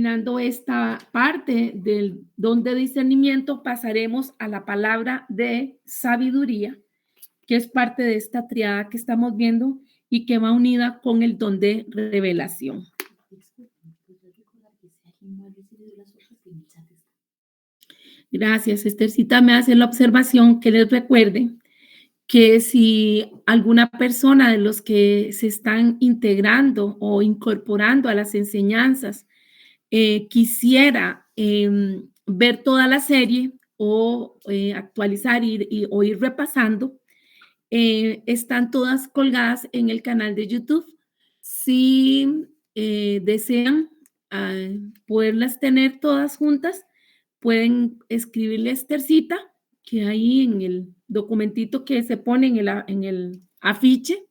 terminando esta parte del don de discernimiento, pasaremos a la palabra de sabiduría, que es parte de esta triada que estamos viendo y que va unida con el don de revelación. Gracias, Esthercita. Me hace la observación que les recuerde que si alguna persona de los que se están integrando o incorporando a las enseñanzas quisiera ver toda la serie o actualizar o ir repasando, están todas colgadas en el canal de YouTube. Si desean poderlas tener todas juntas, pueden escribirle a Esthercita, que ahí en el documentito que se pone en el afiche,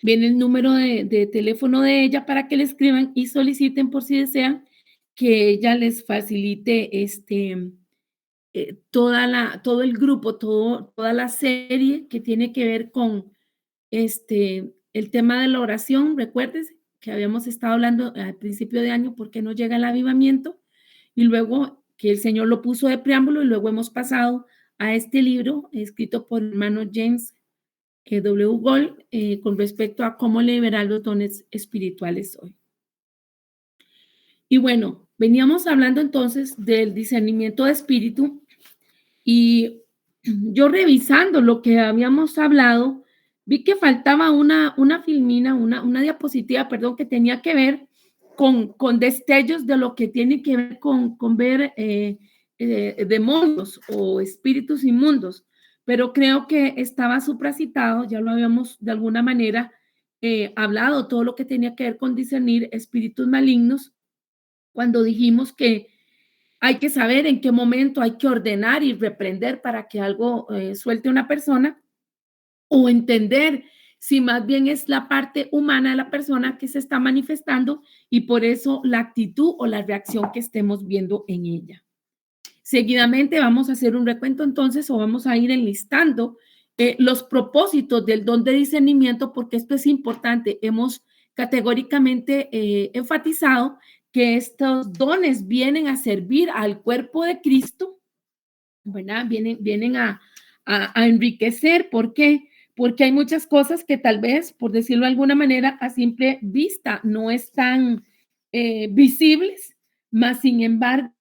viene el número de teléfono de ella para que le escriban y soliciten por si desean que ella les facilite todo el grupo, toda la serie que tiene que ver con el tema de la oración. Recuérdense que habíamos estado hablando al principio de año por qué no llega el avivamiento y luego que el Señor lo puso de preámbulo y luego hemos pasado a este libro escrito por el hermano James W. Gold con respecto a cómo liberar los dones espirituales hoy. Y bueno, veníamos hablando entonces del discernimiento de espíritu y yo revisando lo que habíamos hablado, vi que faltaba una filmina, una diapositiva, perdón, que tenía que ver con destellos de lo que tiene que ver con ver demonios o espíritus inmundos, pero creo que estaba supracitado, ya lo habíamos de alguna manera hablado, todo lo que tenía que ver con discernir espíritus malignos, cuando dijimos que hay que saber en qué momento hay que ordenar y reprender para que algo suelte una persona o entender si más bien es la parte humana de la persona que se está manifestando y por eso la actitud o la reacción que estemos viendo en ella. Seguidamente vamos a hacer un recuento entonces o vamos a ir enlistando los propósitos del don de discernimiento porque esto es importante. Hemos categóricamente enfatizado que estos dones vienen a servir al cuerpo de Cristo, ¿verdad? Vienen a enriquecer. ¿Por qué? Porque hay muchas cosas que tal vez, por decirlo de alguna manera, a simple vista no están visibles, mas sin embargo,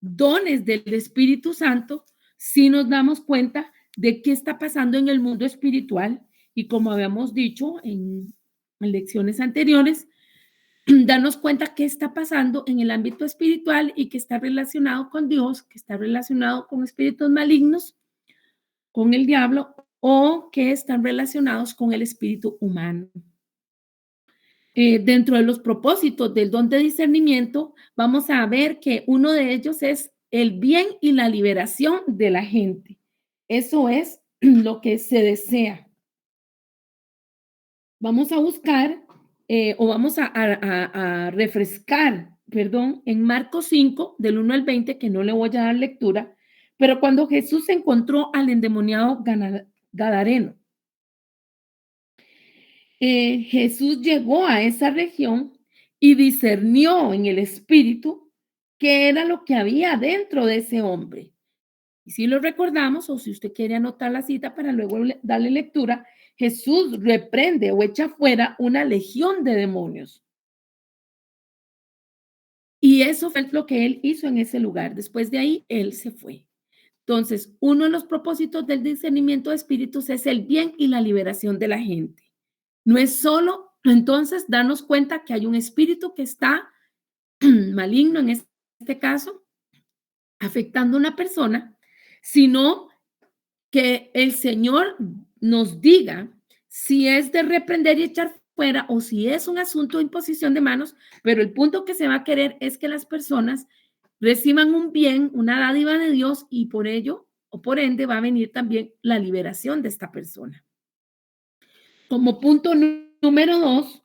dones del Espíritu Santo, si nos damos cuenta de qué está pasando en el mundo espiritual y como habíamos dicho en lecciones anteriores, darnos cuenta qué está pasando en el ámbito espiritual y que está relacionado con Dios, que está relacionado con espíritus malignos, con el diablo o que están relacionados con el espíritu humano. Dentro de los propósitos del don de discernimiento, vamos a ver que uno de ellos es el bien y la liberación de la gente. Eso es lo que se desea. Vamos a buscar o vamos a refrescar, perdón, en Marcos 5, del 1 al 20, que no le voy a dar lectura, pero cuando Jesús encontró al endemoniado Gadareno, Jesús llegó a esa región y discernió en el espíritu qué era lo que había dentro de ese hombre. Y si lo recordamos, o si usted quiere anotar la cita para luego darle lectura, Jesús reprende o echa fuera una legión de demonios. Y eso fue lo que él hizo en ese lugar. Después de ahí, él se fue. Entonces, uno de los propósitos del discernimiento de espíritus es el bien y la liberación de la gente. No es solo, entonces, darnos cuenta que hay un espíritu que está maligno, en este caso, afectando a una persona, sino que el Señor nos diga si es de reprender y echar fuera o si es un asunto de imposición de manos, pero el punto que se va a querer es que las personas reciban un bien, una dádiva de Dios y por ello o por ende va a venir también la liberación de esta persona. Como punto número 2,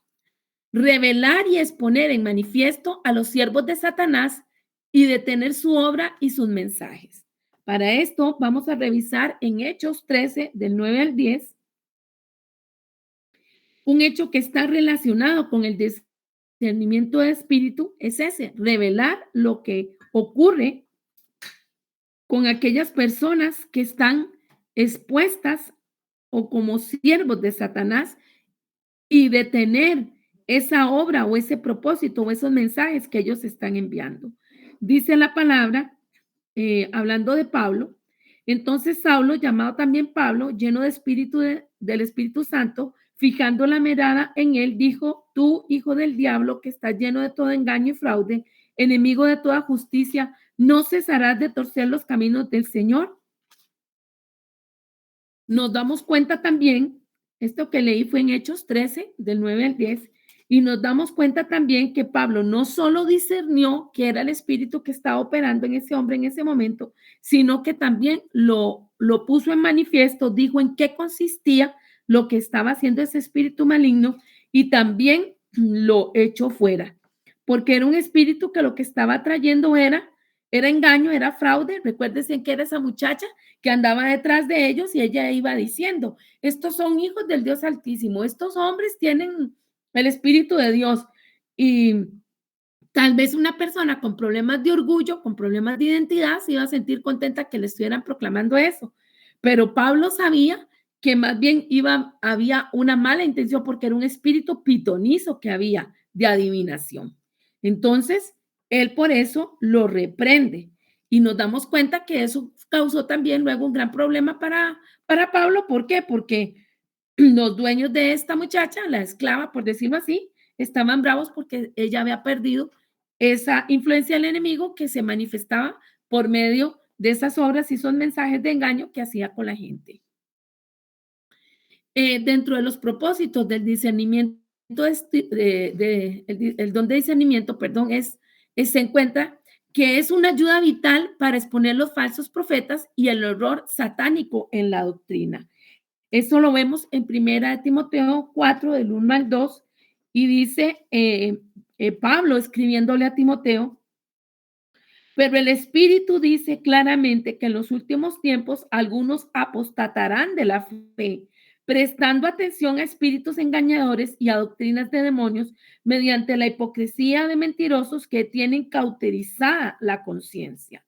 revelar y exponer en manifiesto a los siervos de Satanás y detener su obra y sus mensajes. Para esto vamos a revisar en Hechos 13, del 9 al 10, un hecho que está relacionado con el discernimiento de espíritu es ese, revelar lo que ocurre con aquellas personas que están expuestas o como siervos de Satanás y detener esa obra o ese propósito o esos mensajes que ellos están enviando. Dice la palabra, hablando de Pablo, entonces Saulo, llamado también Pablo, lleno de del Espíritu Santo, fijando la mirada en él, dijo, tú, hijo del diablo, que estás lleno de todo engaño y fraude, enemigo de toda justicia, ¿no cesarás de torcer los caminos del Señor? Nos damos cuenta también, esto que leí fue en Hechos 13, del 9 al 10, y nos damos cuenta también que Pablo no solo discernió que era el espíritu que estaba operando en ese hombre en ese momento, sino que también lo puso en manifiesto, dijo en qué consistía lo que estaba haciendo ese espíritu maligno y también lo echó fuera, porque era un espíritu que lo que estaba trayendo era engaño, era fraude. Recuérdense que era esa muchacha que andaba detrás de ellos y ella iba diciendo, estos son hijos del Dios Altísimo, estos hombres tienen el Espíritu de Dios. Y tal vez una persona con problemas de orgullo, con problemas de identidad, se iba a sentir contenta que le estuvieran proclamando eso. Pero Pablo sabía que más bien había una mala intención porque era un espíritu pitonizo que había de adivinación. Entonces, él por eso lo reprende y nos damos cuenta que eso causó también luego un gran problema para Pablo. ¿Por qué? Porque los dueños de esta muchacha, la esclava, por decirlo así, estaban bravos porque ella había perdido esa influencia del enemigo que se manifestaba por medio de esas obras y esos mensajes de engaño que hacía con la gente. Dentro de los propósitos del discernimiento, el don de discernimiento, perdón, se encuentra que es una ayuda vital para exponer los falsos profetas y el error satánico en la doctrina. Eso lo vemos en Primera de Timoteo 4, del 1 al 2, y dice Pablo escribiéndole a Timoteo, pero el Espíritu dice claramente que en los últimos tiempos algunos apostatarán de la fe, prestando atención a espíritus engañadores y a doctrinas de demonios mediante la hipocresía de mentirosos que tienen cauterizada la conciencia.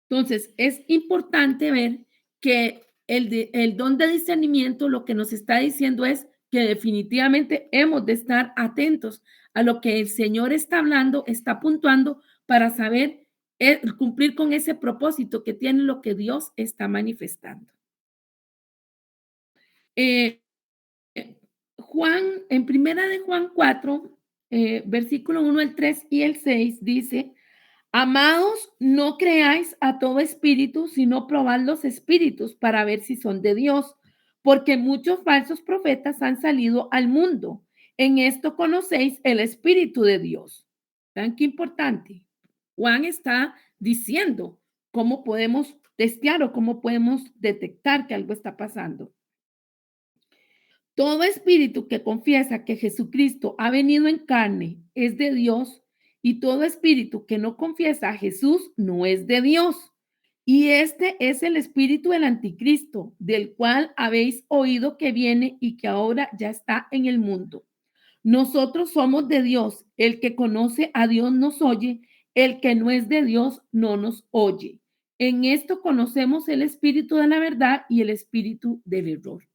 Entonces, es importante ver que el don de discernimiento lo que nos está diciendo es que definitivamente hemos de estar atentos a lo que el Señor está hablando, está puntuando para saber cumplir con ese propósito que tiene lo que Dios está manifestando. Eh, Juan, en primera de Juan 4, versículo 1 al 3 y el 6 dice, amados, no creáis a todo espíritu, sino probad los espíritus para ver si son de Dios, porque muchos falsos profetas han salido al mundo. En esto conocéis el espíritu de Dios. ¿Vean qué importante? Juan está diciendo cómo podemos testear o cómo podemos detectar que algo está pasando. Todo espíritu que confiesa que Jesucristo ha venido en carne es de Dios y todo espíritu que no confiesa a Jesús no es de Dios. Y este es el espíritu del anticristo, del cual habéis oído que viene y que ahora ya está en el mundo. Nosotros somos de Dios. El que conoce a Dios nos oye. El que no es de Dios no nos oye. En esto conocemos el espíritu de la verdad y el espíritu del error.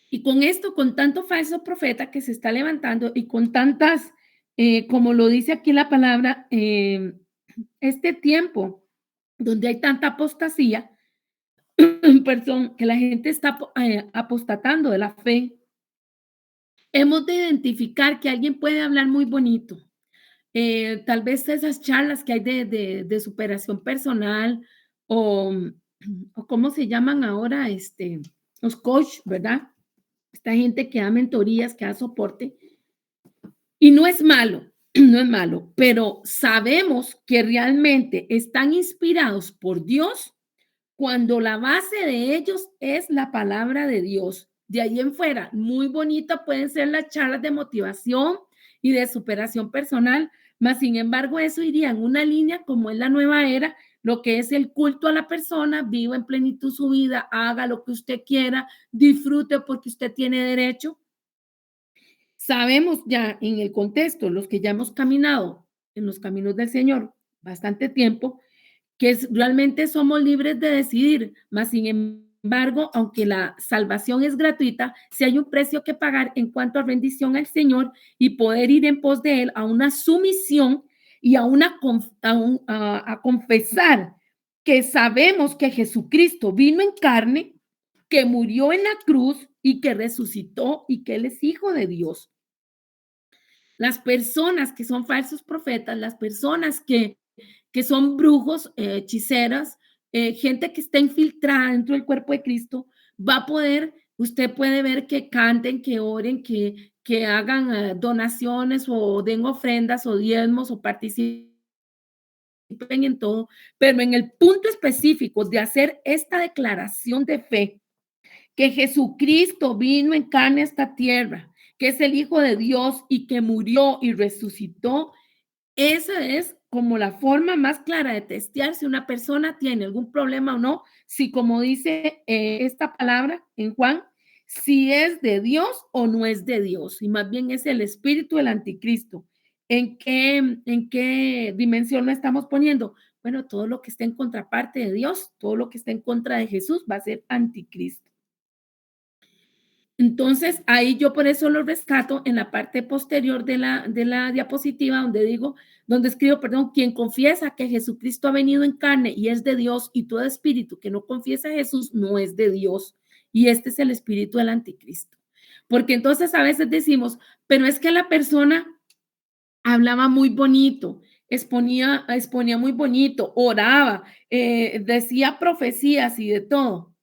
Y con esto, con tanto falso profeta que se está levantando y con tantas, como lo dice aquí la palabra, este tiempo donde hay tanta apostasía, perdón, que la gente está apostatando de la fe, hemos de identificar que alguien puede hablar muy bonito. Tal vez esas charlas que hay de superación personal o, o cómo se llaman ahora, los coach, ¿verdad? Esta gente que da mentorías, que da soporte, y no es malo, no es malo, pero sabemos que realmente están inspirados por Dios cuando la base de ellos es la palabra de Dios. De ahí en fuera, muy bonita pueden ser las charlas de motivación y de superación personal, mas sin embargo eso iría en una línea como es la nueva era, lo que es el culto a la persona, viva en plenitud su vida, haga lo que usted quiera, disfrute porque usted tiene derecho. Sabemos ya en el contexto, los que ya hemos caminado en los caminos del Señor bastante tiempo, que realmente somos libres de decidir, mas sin embargo, aunque la salvación es gratuita, si hay un precio que pagar en cuanto a rendición al Señor y poder ir en pos de Él a una sumisión y a, una, a confesar que sabemos que Jesucristo vino en carne, que murió en la cruz y que resucitó y que Él es hijo de Dios. Las personas que son falsos profetas, las personas que son brujos, hechiceras, gente que está infiltrada dentro del cuerpo de Cristo, va a poder, usted puede ver que canten, que oren, que hagan donaciones o den ofrendas o diezmos o participen en todo, pero en el punto específico de hacer esta declaración de fe, que Jesucristo vino en carne a esta tierra, que es el Hijo de Dios y que murió y resucitó, esa es como la forma más clara de testear si una persona tiene algún problema o no, si como dice esta palabra en Juan, si es de Dios o no es de Dios, y más bien es el espíritu del anticristo. En qué dimensión lo estamos poniendo? Bueno, todo lo que esté en contraparte de Dios, todo lo que esté en contra de Jesús va a ser anticristo. Entonces, ahí yo por eso lo rescato en la parte posterior de la diapositiva, donde digo, donde escribo, perdón, quien confiesa que Jesucristo ha venido en carne y es de Dios, y todo espíritu que no confiesa a Jesús no es de Dios. Y este es el espíritu del anticristo. Porque entonces a veces decimos, pero es que la persona hablaba muy bonito, exponía muy bonito, oraba, decía profecías y de todo,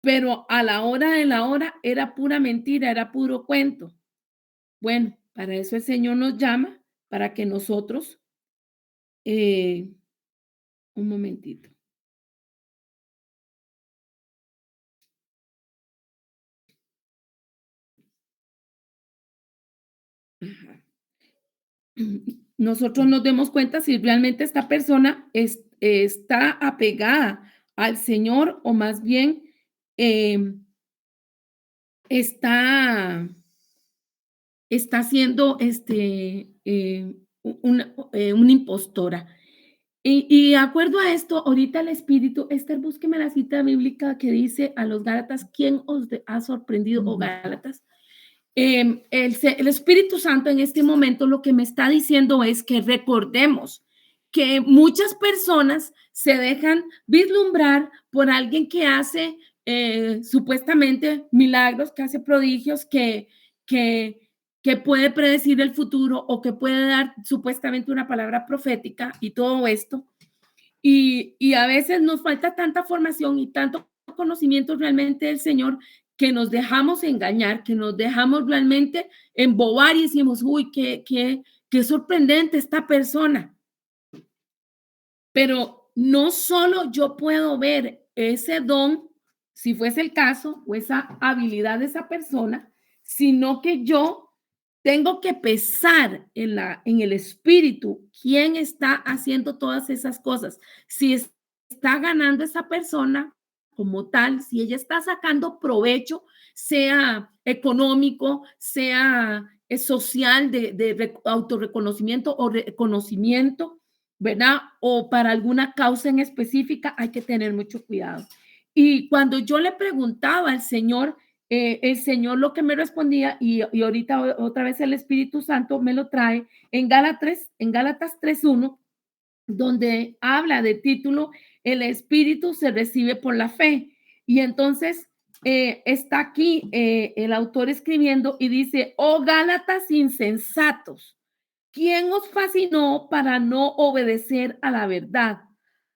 pero a la hora de la hora era pura mentira, era puro cuento. Bueno, para eso el Señor nos llama, para que nosotros, eh, un momentito. Ajá. Nosotros nos demos cuenta si realmente esta persona está apegada al Señor o más bien eh, está, está siendo una impostora. Y de acuerdo a esto, ahorita el Espíritu, Esther, búsqueme la cita bíblica que dice a los Gálatas, ¿quién os ha sorprendido, oh Gálatas? El Espíritu Santo en este momento lo que me está diciendo es que recordemos que muchas personas se dejan vislumbrar por alguien que hace supuestamente milagros, que hace prodigios, que, que puede predecir el futuro o que puede dar supuestamente una palabra profética y todo esto. Y a veces nos falta tanta formación y tanto conocimiento realmente del Señor que nos dejamos engañar, que nos dejamos realmente embobar y decimos, uy, qué sorprendente esta persona. Pero no solo yo puedo ver ese don, si fuese el caso, o esa habilidad de esa persona, sino que yo tengo que pesar en el espíritu quién está haciendo todas esas cosas. Si está ganando esa persona como tal, si ella está sacando provecho, sea económico, sea social, de autorreconocimiento o reconocimiento, ¿verdad? O para alguna causa en específica, hay que tener mucho cuidado. Y cuando yo le preguntaba al Señor, el Señor lo que me respondía, y ahorita otra vez el Espíritu Santo me lo trae en Gálatas 3:1, donde habla de título, el Espíritu se recibe por la fe. Y entonces está aquí el autor escribiendo y dice, oh Gálatas insensatos, ¿quién os fascinó para no obedecer a la verdad?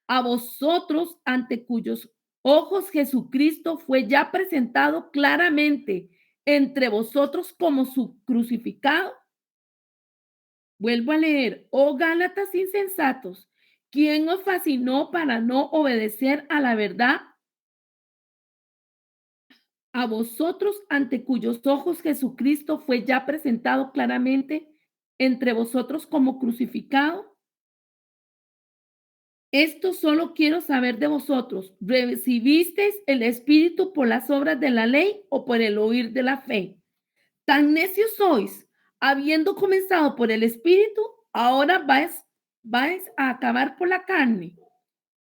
A vosotros ante cuyos ojos Jesucristo fue ya presentado claramente entre vosotros como su crucificado. Vuelvo a leer, oh Gálatas insensatos, ¿quién os fascinó para no obedecer a la verdad? A vosotros ante cuyos ojos Jesucristo fue ya presentado claramente entre vosotros como crucificado. Esto solo quiero saber de vosotros. ¿Recibisteis el Espíritu por las obras de la ley o por el oír de la fe? Tan necios sois, habiendo comenzado por el Espíritu, ahora vais a acabar por la carne.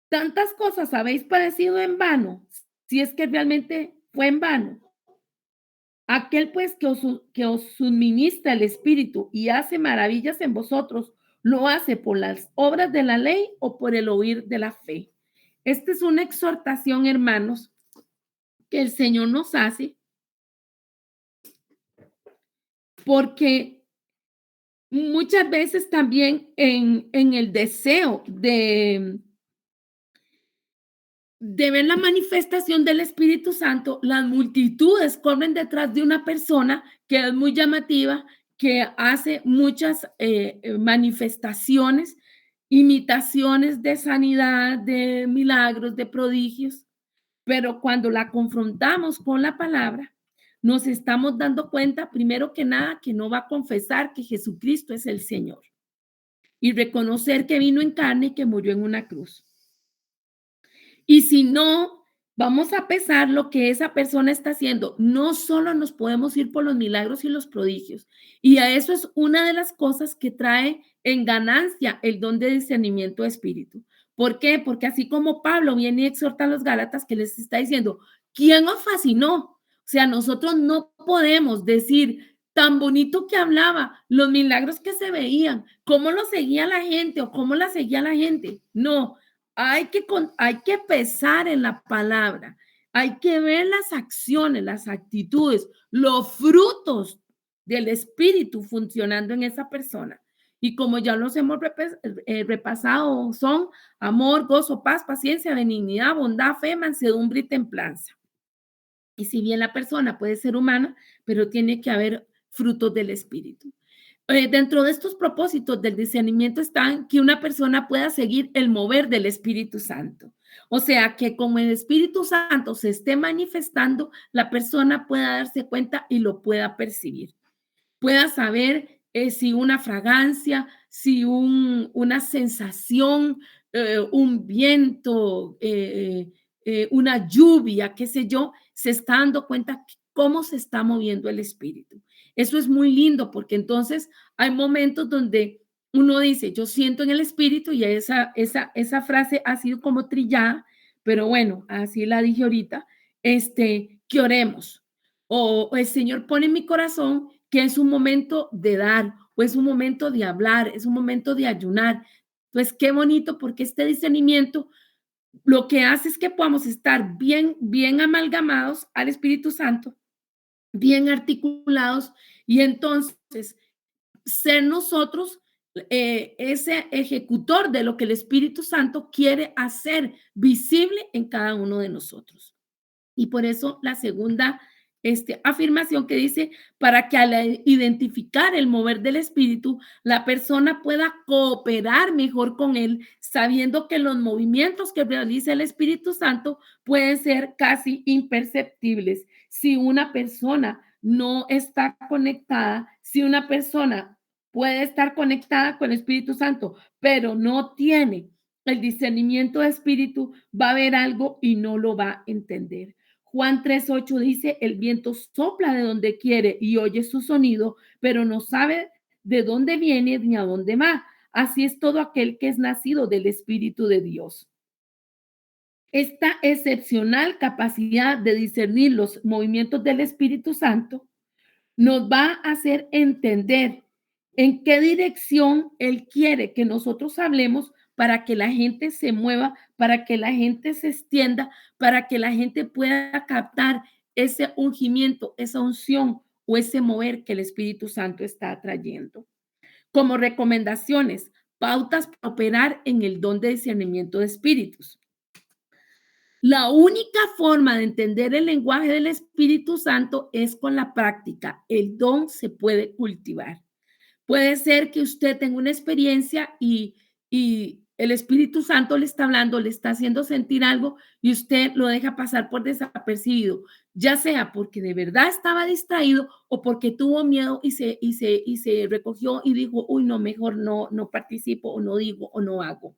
Tantas cosas habéis padecido en vano, si es que realmente fue en vano. Aquel pues que os suministra el Espíritu y hace maravillas en vosotros, ¿lo hace por las obras de la ley o por el oír de la fe? Esta es una exhortación, hermanos, que el Señor nos hace porque muchas veces también en el deseo de ver la manifestación del Espíritu Santo, las multitudes corren detrás de una persona que es muy llamativa, que hace muchas manifestaciones, imitaciones de sanidad, de milagros, de prodigios, pero cuando la confrontamos con la palabra, nos estamos dando cuenta, primero que nada, que no va a confesar que Jesucristo es el Señor y reconocer que vino en carne y que murió en una cruz. Y si no, vamos a pesar lo que esa persona está haciendo. No solo nos podemos ir por los milagros y los prodigios. Y a eso es una de las cosas que trae en ganancia el don de discernimiento de espíritu. ¿Por qué? Porque así como Pablo viene y exhorta a los Gálatas que les está diciendo, ¿quién os fascinó? O sea, nosotros no podemos decir tan bonito que hablaba, los milagros que se veían, cómo lo seguía la gente o cómo la seguía la gente. No, hay que pesar en la palabra, hay que ver las acciones, las actitudes, los frutos del Espíritu funcionando en esa persona. Y como ya los hemos repasado, son amor, gozo, paz, paciencia, benignidad, bondad, fe, mansedumbre y templanza. Y si bien la persona puede ser humana, pero tiene que haber frutos del Espíritu. Dentro de estos propósitos del discernimiento están que una persona pueda seguir el mover del Espíritu Santo. O sea, que como el Espíritu Santo se esté manifestando, la persona pueda darse cuenta y lo pueda percibir. Pueda saber si una fragancia, si una sensación, un viento, una lluvia, qué sé yo, se está dando cuenta cómo se está moviendo el espíritu. Eso es muy lindo porque entonces hay momentos donde uno dice, yo siento en el espíritu y esa frase ha sido como trillada, pero bueno, así la dije ahorita, que oremos. O el Señor pone en mi corazón que es un momento de dar o es un momento de hablar, es un momento de ayunar. Pues qué bonito porque este discernimiento lo que hace es que podamos estar bien amalgamados al Espíritu Santo, bien articulados y entonces ser nosotros ese ejecutor de lo que el Espíritu Santo quiere hacer visible en cada uno de nosotros. Y por eso la segunda afirmación que dice, para que al identificar el mover del espíritu, la persona pueda cooperar mejor con él, sabiendo que los movimientos que realiza el Espíritu Santo pueden ser casi imperceptibles. Si una persona no está conectada, si una persona puede estar conectada con el Espíritu Santo, pero no tiene el discernimiento de espíritu, va a ver algo y no lo va a entender. Juan 3:8 dice, el viento sopla de donde quiere y oye su sonido, pero no sabe de dónde viene ni a dónde va. Así es todo aquel que es nacido del Espíritu de Dios. Esta excepcional capacidad de discernir los movimientos del Espíritu Santo nos va a hacer entender en qué dirección Él quiere que nosotros hablemos para que la gente se mueva, para que la gente se extienda, para que la gente pueda captar ese ungimiento, esa unción o ese mover que el Espíritu Santo está trayendo. Como recomendaciones, pautas para operar en el don de discernimiento de espíritus. La única forma de entender el lenguaje del Espíritu Santo es con la práctica. El don se puede cultivar. Puede ser que usted tenga una experiencia y el Espíritu Santo le está hablando, le está haciendo sentir algo y usted lo deja pasar por desapercibido, ya sea porque de verdad estaba distraído o porque tuvo miedo y se recogió y dijo, uy, no, mejor no participo o no digo o no hago.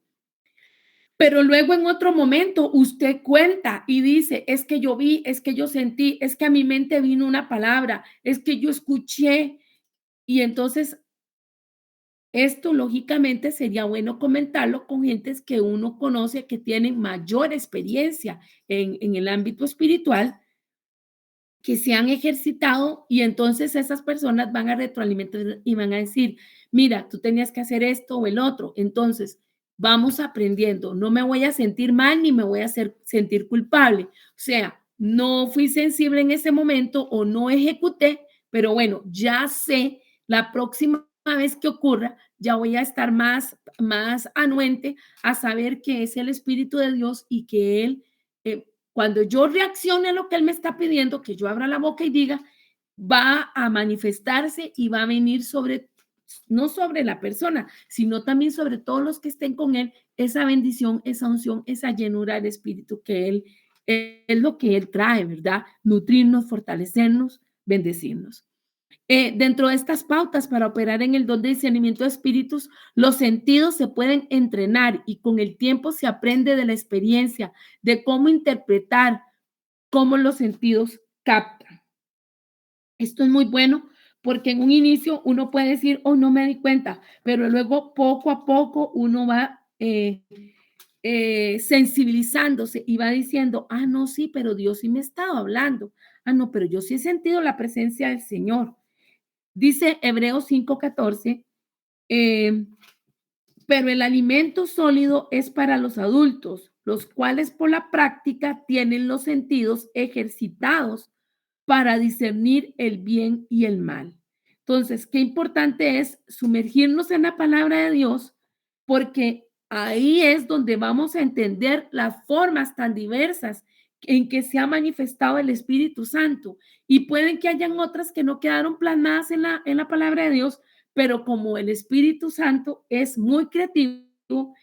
Pero luego en otro momento usted cuenta y dice, es que yo vi, es que yo sentí, es que a mi mente vino una palabra, es que yo escuché. Y entonces esto lógicamente sería bueno comentarlo con gentes que uno conoce que tienen mayor experiencia en el ámbito espiritual, que se han ejercitado y entonces esas personas van a retroalimentar y van a decir, mira, tú tenías que hacer esto o el otro. Entonces, vamos aprendiendo. No me voy a sentir mal ni me voy a hacer sentir culpable. O sea, no fui sensible en ese momento o no ejecuté, pero bueno, ya sé la próxima vez que ocurra, ya voy a estar más anuente a saber que es el Espíritu de Dios y que Él cuando yo reaccione a lo que él me está pidiendo, que yo abra la boca y diga, va a manifestarse y va a venir sobre, no sobre la persona, sino también sobre todos los que estén con él, esa bendición, esa unción, esa llenura del Espíritu que él es lo que él trae, ¿verdad? Nutrirnos, fortalecernos, bendecirnos. Dentro de estas pautas para operar en el don de discernimiento de espíritus, los sentidos se pueden entrenar y con el tiempo se aprende de la experiencia, de cómo interpretar, cómo los sentidos captan. Esto es muy bueno porque en un inicio uno puede decir, oh, no me di cuenta, pero luego poco a poco uno va sensibilizándose y va diciendo, ah, no, sí, pero Dios sí me ha estado hablando. Ah, no, pero yo sí he sentido la presencia del Señor. Dice Hebreos 5:14, eh, pero el alimento sólido es para los adultos, los cuales por la práctica tienen los sentidos ejercitados para discernir el bien y el mal. Entonces, qué importante es sumergirnos en la palabra de Dios, porque ahí es donde vamos a entender las formas tan diversas en que se ha manifestado el Espíritu Santo. Y pueden que hayan otras que no quedaron plasmadas en la palabra de Dios, pero como el Espíritu Santo es muy creativo,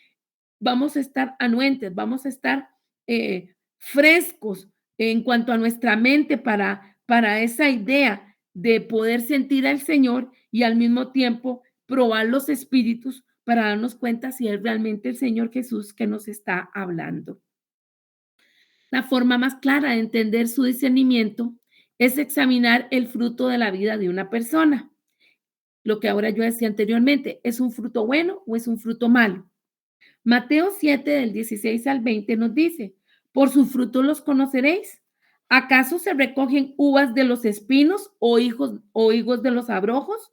vamos a estar anuentes, vamos a estar frescos en cuanto a nuestra mente para esa idea de poder sentir al Señor y al mismo tiempo probar los espíritus para darnos cuenta si es realmente el Señor Jesús que nos está hablando. La forma más clara de entender su discernimiento es examinar el fruto de la vida de una persona. Lo que ahora yo decía anteriormente, ¿es un fruto bueno o es un fruto malo? Mateo 7 del 16 al 20 nos dice, por sus frutos los conoceréis. ¿Acaso se recogen uvas de los espinos o higos de los abrojos?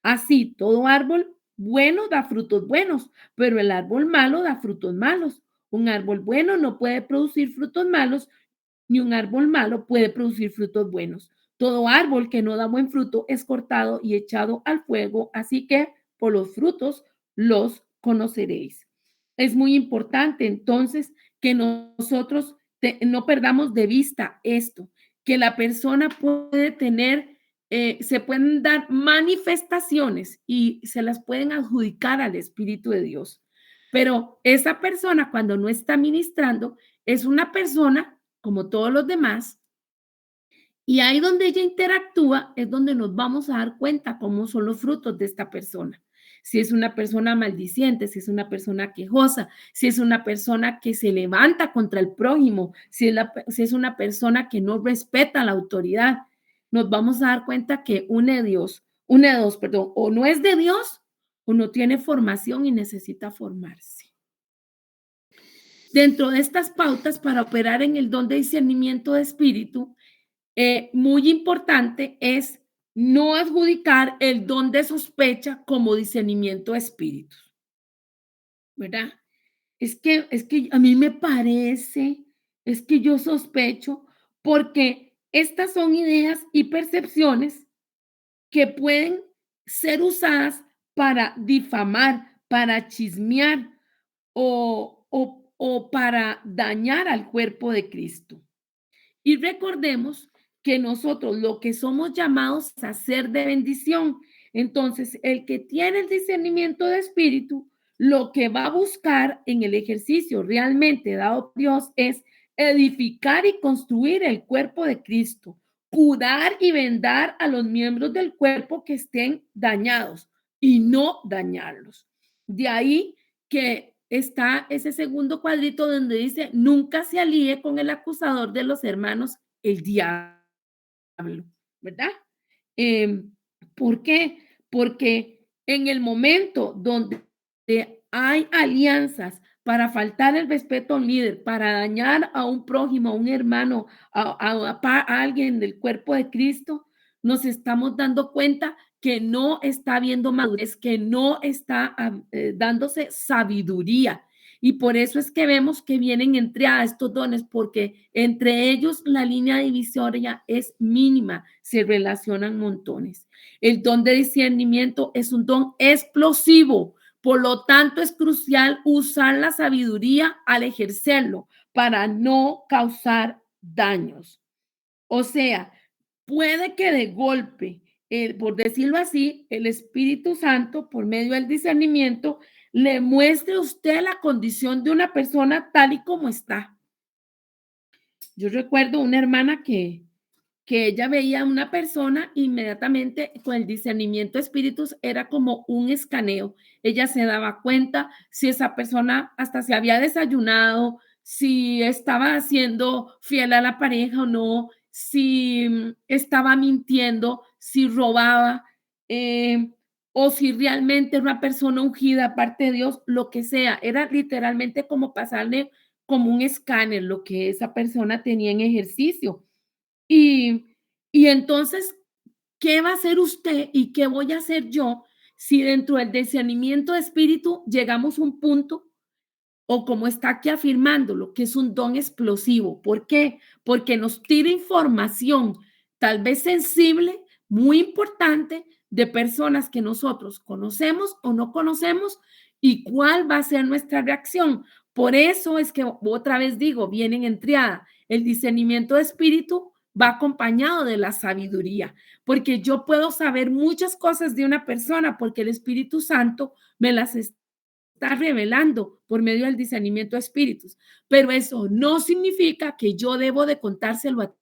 Así, todo árbol bueno da frutos buenos, pero el árbol malo da frutos malos. Un árbol bueno no puede producir frutos malos, ni un árbol malo puede producir frutos buenos. Todo árbol que no da buen fruto es cortado y echado al fuego, así que por los frutos los conoceréis. Es muy importante entonces que nosotros no perdamos de vista esto, que la persona puede tener, se pueden dar manifestaciones y se las pueden adjudicar al Espíritu de Dios. Pero esa persona cuando no está ministrando es una persona como todos los demás y ahí donde ella interactúa es donde nos vamos a dar cuenta cómo son los frutos de esta persona. Si es una persona maldiciente, si es una persona quejosa, si es una persona que se levanta contra el prójimo, si es una persona que no respeta la autoridad, nos vamos a dar cuenta que una de dos, perdón, o no es de Dios o no tiene formación y necesita formarse. Dentro de estas pautas para operar en el don de discernimiento de espíritu, muy importante es no adjudicar el don de sospecha como discernimiento de espíritus, ¿verdad? Es que a mí me parece, es que yo sospecho, porque estas son ideas y percepciones que pueden ser usadas para difamar, para chismear o para dañar al cuerpo de Cristo. Y recordemos que nosotros lo que somos llamados a ser de bendición. Entonces, el que tiene el discernimiento de espíritu, lo que va a buscar en el ejercicio realmente dado por Dios es edificar y construir el cuerpo de Cristo, cuidar y vendar a los miembros del cuerpo que estén dañados y no dañarlos. De ahí que está ese segundo cuadrito donde dice, nunca se alíe con el acusador de los hermanos, el diablo, ¿verdad? Em, ¿Por qué? Porque en el momento donde hay alianzas para faltar el respeto a un líder, para dañar a un prójimo, a un hermano, a alguien del cuerpo de Cristo, nos estamos dando cuenta que no está habiendo madurez, que no está dándose sabiduría. Y por eso es que vemos que vienen entre estos dones, porque entre ellos la línea divisoria es mínima, se relacionan montones. El don de discernimiento es un don explosivo, por lo tanto es crucial usar la sabiduría al ejercerlo para no causar daños. O sea, puede que de golpe, por decirlo así, el Espíritu Santo, por medio del discernimiento, le muestre a usted la condición de una persona tal y como está. Yo recuerdo una hermana que ella veía a una persona inmediatamente con el discernimiento de espíritus, era como un escaneo. Ella se daba cuenta si esa persona hasta se había desayunado, si estaba siendo fiel a la pareja o no, si estaba mintiendo, si robaba, eh, o si realmente era una persona ungida aparte de Dios, lo que sea. Era literalmente como pasarle como un escáner lo que esa persona tenía en ejercicio. Y, y entonces, ¿qué va a hacer usted y qué voy a hacer yo si dentro del discernimiento de espíritu llegamos a un punto o como está aquí afirmándolo, que es un don explosivo? ¿Por qué? Porque nos tira información tal vez sensible, muy importante, de personas que nosotros conocemos o no conocemos y cuál va a ser nuestra reacción. Por eso es que otra vez digo, vienen en triada. El discernimiento de espíritu va acompañado de la sabiduría, porque yo puedo saber muchas cosas de una persona porque el Espíritu Santo me las está revelando por medio del discernimiento de espíritus, pero eso no significa que yo debo de contárselo a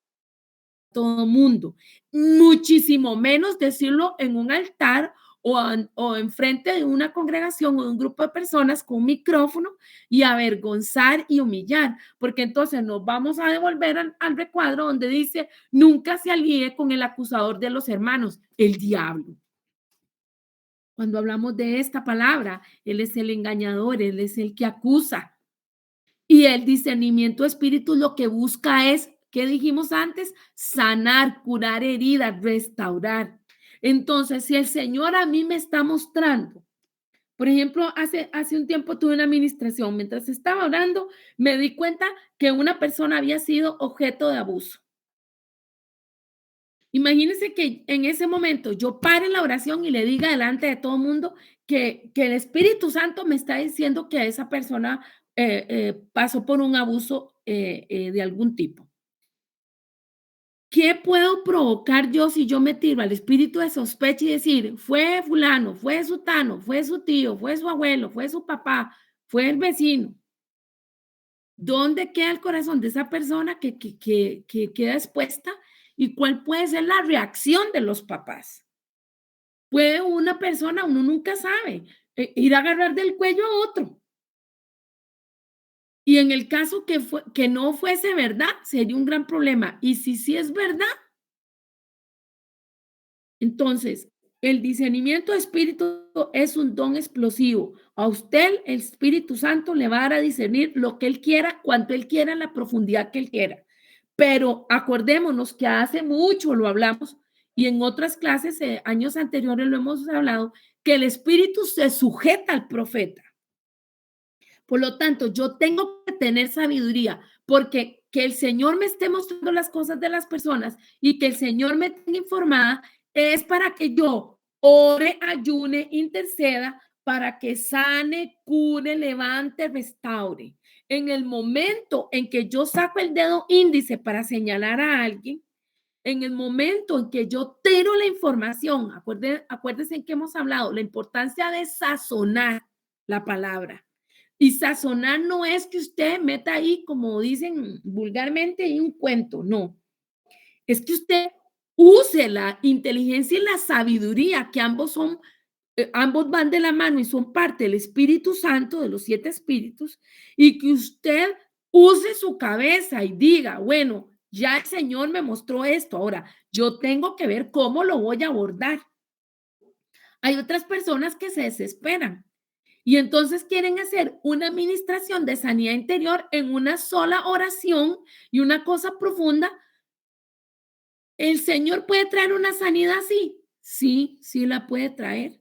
todo mundo, muchísimo menos decirlo en un altar o en frente de una congregación o de un grupo de personas con un micrófono y avergonzar y humillar, porque entonces nos vamos a devolver al recuadro donde dice, nunca se alíe con el acusador de los hermanos, el diablo. Cuando hablamos de esta palabra, él es el engañador, él es el que acusa. Y el discernimiento de espíritu lo que busca es, ¿qué dijimos antes? Sanar, curar heridas, restaurar. Entonces, si el Señor a mí me está mostrando, por ejemplo, hace un tiempo tuve una administración, mientras estaba orando, me di cuenta que una persona había sido objeto de abuso. Imagínense que en ese momento yo pare la oración y le diga delante de todo el mundo que el Espíritu Santo me está diciendo que esa persona pasó por un abuso de algún tipo. ¿Qué puedo provocar yo si yo me tiro al espíritu de sospecha y decir, fue fulano, fue sutano, fue su tío, fue su abuelo, fue su papá, fue el vecino? ¿Dónde queda el corazón de esa persona que queda expuesta? ¿Y cuál puede ser la reacción de los papás? Puede una persona, uno nunca sabe, ir a agarrar del cuello a otro. Y en el caso que no fuese verdad, sería un gran problema. Y si sí es verdad, entonces el discernimiento de espíritu es un don explosivo. A usted el Espíritu Santo le va a dar a discernir lo que él quiera, cuanto él quiera, en la profundidad que él quiera. Pero acordémonos que hace mucho lo hablamos y en otras clases, años anteriores lo hemos hablado, que el espíritu se sujeta al profeta. Por lo tanto, yo tengo que tener sabiduría porque que el Señor me esté mostrando las cosas de las personas y que el Señor me tenga informada es para que yo ore, ayune, interceda para que sane, cure, levante, restaure. En el momento en que yo saco el dedo índice para señalar a alguien, en el momento en que yo tiro la información, acuérdense en que hemos hablado, la importancia de sazonar la palabra. Y sazonar no es que usted meta ahí, como dicen vulgarmente, ahí un cuento, no. Es que usted use la inteligencia y la sabiduría, que ambos son ambos van de la mano y son parte del Espíritu Santo, de los 7 espíritus, y que usted use su cabeza y diga, bueno, ya el Señor me mostró esto, ahora yo tengo que ver cómo lo voy a abordar. Hay otras personas que se desesperan y entonces quieren hacer una administración de sanidad interior en una sola oración y una cosa profunda. ¿El Señor puede traer una sanidad así? Sí, sí la puede traer,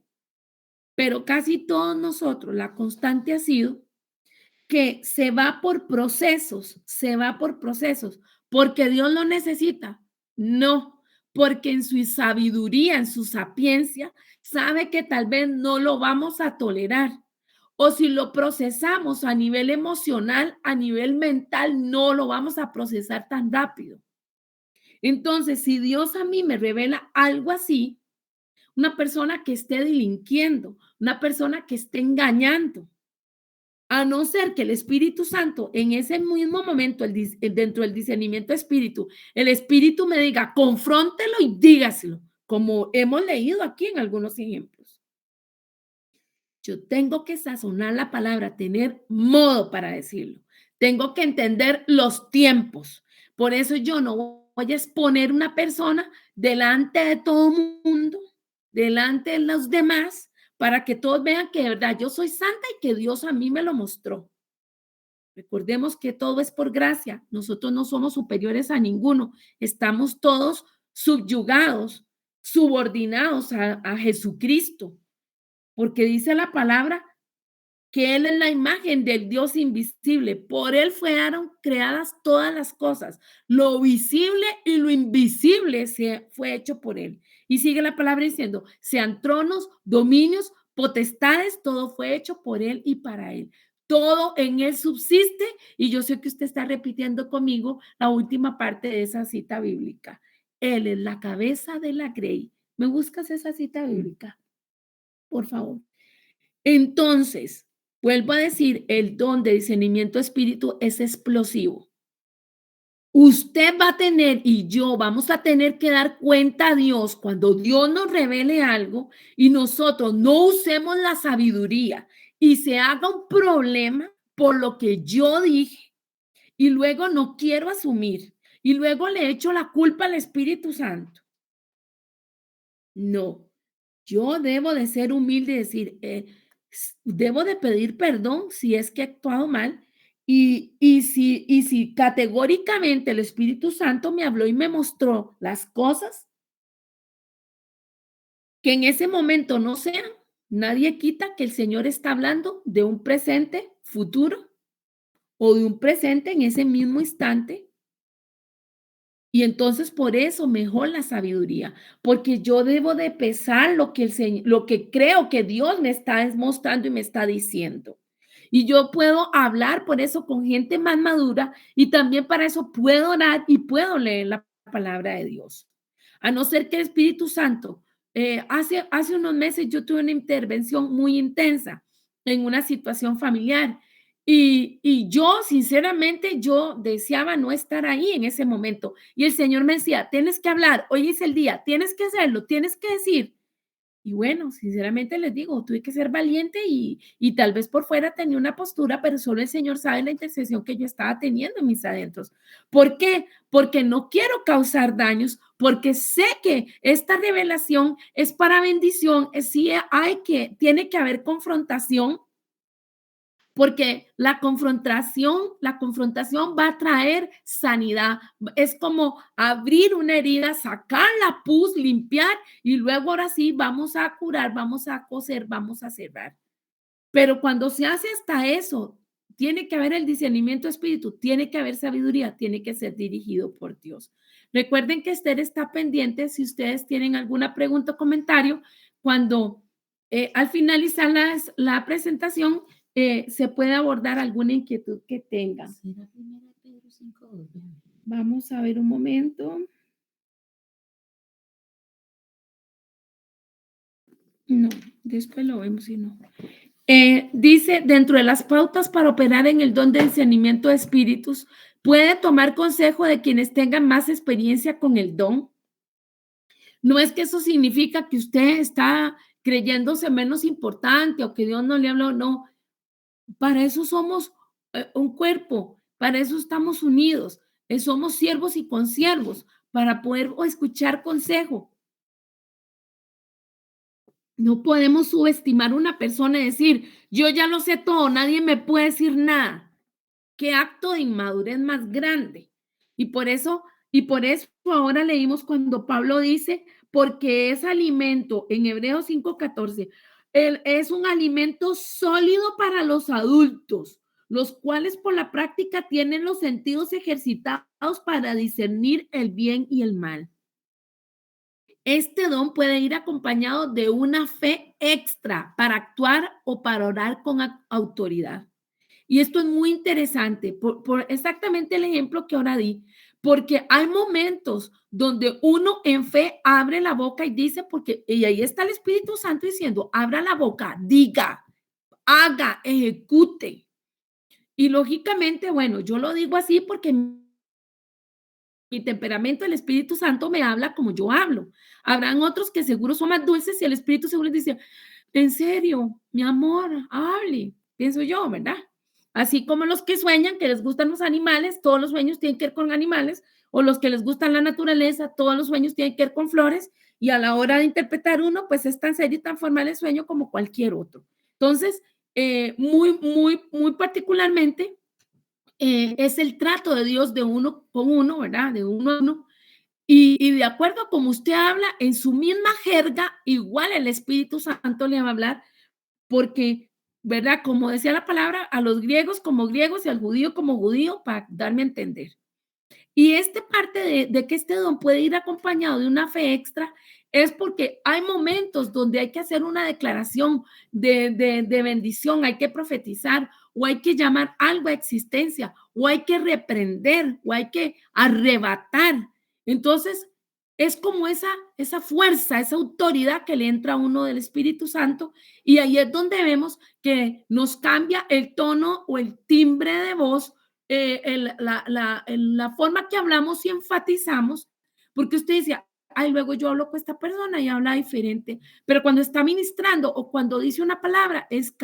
pero casi todos nosotros, la constante ha sido que se va por procesos, se va por procesos, porque Dios lo necesita. No, porque en su sabiduría, en su sapiencia, sabe que tal vez no lo vamos a tolerar. O si lo procesamos a nivel emocional, a nivel mental, no lo vamos a procesar tan rápido. Entonces, si Dios a mí me revela algo así, una persona que esté delinquiendo, una persona que esté engañando, a no ser que el Espíritu Santo en ese mismo momento, dentro del discernimiento de espíritu, el Espíritu me diga, confróntelo y dígaselo, como hemos leído aquí en algunos ejemplos. Yo tengo que sazonar la palabra, tener modo para decirlo. Tengo que entender los tiempos. Por eso yo no voy a exponer una persona delante de todo el mundo, delante de los demás, para que todos vean que de verdad yo soy santa y que Dios a mí me lo mostró. Recordemos que todo es por gracia. Nosotros no somos superiores a ninguno. Estamos todos subyugados, subordinados a Jesucristo, porque dice la palabra que Él es la imagen del Dios invisible. Por Él fueron creadas todas las cosas. Lo visible y lo invisible fue hecho por Él. Y sigue la palabra diciendo, sean tronos, dominios, potestades, todo fue hecho por Él y para Él. Todo en Él subsiste y yo sé que usted está repitiendo conmigo la última parte de esa cita bíblica. Él es la cabeza de la grey. ¿Me buscas esa cita bíblica? Por favor. Entonces, vuelvo a decir, el don de discernimiento de espíritu es explosivo. Usted va a tener y yo vamos a tener que dar cuenta a Dios cuando Dios nos revele algo y nosotros no usemos la sabiduría y se haga un problema por lo que yo dije y luego no quiero asumir y luego le echo la culpa al Espíritu Santo. No, yo debo de ser humilde y decir, debo de pedir perdón si es que he actuado mal y si categóricamente el Espíritu Santo me habló y me mostró las cosas que en ese momento no sean, nadie quita que el Señor está hablando de un presente futuro o de un presente en ese mismo instante. Y entonces por eso mejor la sabiduría, porque yo debo de pesar lo que lo que creo que Dios me está mostrando y me está diciendo. Y yo puedo hablar por eso con gente más madura y también para eso puedo orar y puedo leer la palabra de Dios. A no ser que el Espíritu Santo, hace unos meses yo tuve una intervención muy intensa en una situación familiar y yo, sinceramente, yo deseaba no estar ahí en ese momento. Y el Señor me decía, tienes que hablar, hoy es el día, tienes que hacerlo, tienes que decir. Y bueno, sinceramente les digo, tuve que ser valiente y tal vez por fuera tenía una postura, pero solo el Señor sabe la intercesión que yo estaba teniendo en mis adentros. ¿Por qué? Porque no quiero causar daños, porque sé que esta revelación es para bendición, sí tiene que haber confrontación, porque la confrontación va a traer sanidad. Es como abrir una herida, sacar la pus, limpiar y luego ahora sí vamos a curar, vamos a coser, vamos a cerrar. Pero cuando se hace hasta eso, tiene que haber el discernimiento de espíritu, tiene que haber sabiduría, tiene que ser dirigido por Dios. Recuerden que Esther está pendiente si ustedes tienen alguna pregunta o comentario cuando al finalizar la presentación se puede abordar alguna inquietud que tengan. Vamos a ver un momento. No, después lo vemos y no. Dice, dentro de las pautas para operar en el don de discernimiento de espíritus, puede tomar consejo de quienes tengan más experiencia con el don. No es que eso significa que usted está, creyéndose menos importante o que Dios no le habló, no. Para eso somos un cuerpo, para eso estamos unidos, somos siervos y consiervos, para poder escuchar consejo. No podemos subestimar a una persona y decir, yo ya lo sé todo, nadie me puede decir nada. Qué acto de inmadurez más grande. Y por eso ahora leímos cuando Pablo dice, porque es alimento, en Hebreos 5:14, es un alimento sólido para los adultos, los cuales por la práctica tienen los sentidos ejercitados para discernir el bien y el mal. Este don puede ir acompañado de una fe extra para actuar o para orar con autoridad. Y esto es muy interesante por exactamente el ejemplo que ahora di, porque hay momentos donde uno en fe abre la boca y dice, porque y ahí está el Espíritu Santo diciendo, abra la boca, diga, haga, ejecute. Y lógicamente, bueno, yo lo digo así porque mi temperamento, el Espíritu Santo me habla como yo hablo. Habrán otros que seguro son más dulces y el Espíritu seguro les dice, en serio, mi amor, hable, pienso yo, ¿verdad? Así como los que sueñan, que les gustan los animales, todos los sueños tienen que ver con animales, o los que les gustan la naturaleza, todos los sueños tienen que ver con flores, y a la hora de interpretar uno, pues es tan serio y tan formal el sueño como cualquier otro. Entonces, muy particularmente, es el trato de Dios de uno con uno, ¿verdad? De uno a uno. Y de acuerdo a como usted habla, en su misma jerga, igual el Espíritu Santo le va a hablar, porque, ¿verdad? Como decía la palabra, a los griegos como griegos y al judío como judío, para darme a entender. Y este parte de que este don puede ir acompañado de una fe extra es porque hay momentos donde hay que hacer una declaración de bendición, hay que profetizar o hay que llamar algo a existencia o hay que reprender o hay que arrebatar. Entonces, es como esa fuerza, esa autoridad que le entra a uno del Espíritu Santo y ahí es donde vemos que nos cambia el tono o el timbre de voz, la forma que hablamos y enfatizamos, porque usted dice, ay, luego yo hablo con esta persona y habla diferente, pero cuando está ministrando o cuando dice una palabra es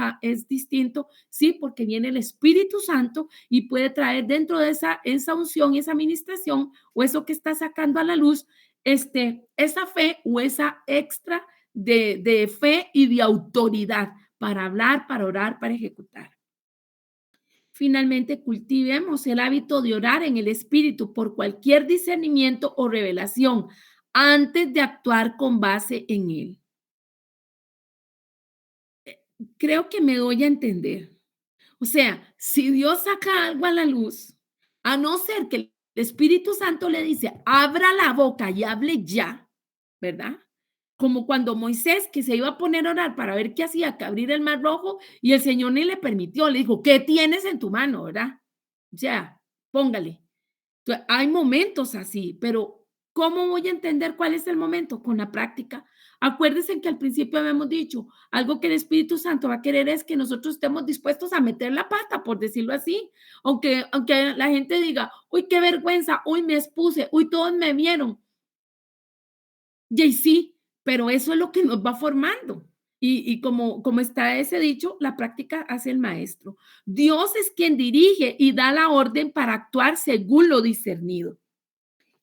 distinto, sí, porque viene el Espíritu Santo y puede traer dentro de esa unción, esa administración o eso que está sacando a la luz, esa fe o esa extra de fe y de autoridad para hablar, para orar, para ejecutar. Finalmente, cultivemos el hábito de orar en el Espíritu por cualquier discernimiento o revelación antes de actuar con base en él. Creo que me doy a entender. O sea, si Dios saca algo a la luz, a no ser que el Espíritu Santo le dice, abra la boca y hable ya, ¿verdad? Como cuando Moisés, que se iba a poner a orar para ver qué hacía, que abrir el mar rojo, y el Señor ni le permitió, le dijo, ¿qué tienes en tu mano, verdad? Ya, póngale. Hay momentos así, pero ¿cómo voy a entender cuál es el momento? Con la práctica. Acuérdense que al principio habíamos dicho, algo que el Espíritu Santo va a querer es que nosotros estemos dispuestos a meter la pata, por decirlo así. Aunque la gente diga, uy, qué vergüenza, uy, me expuse, uy, todos me vieron. Y sí, pero eso es lo que nos va formando. Y como está ese dicho, la práctica hace el maestro. Dios es quien dirige y da la orden para actuar según lo discernido.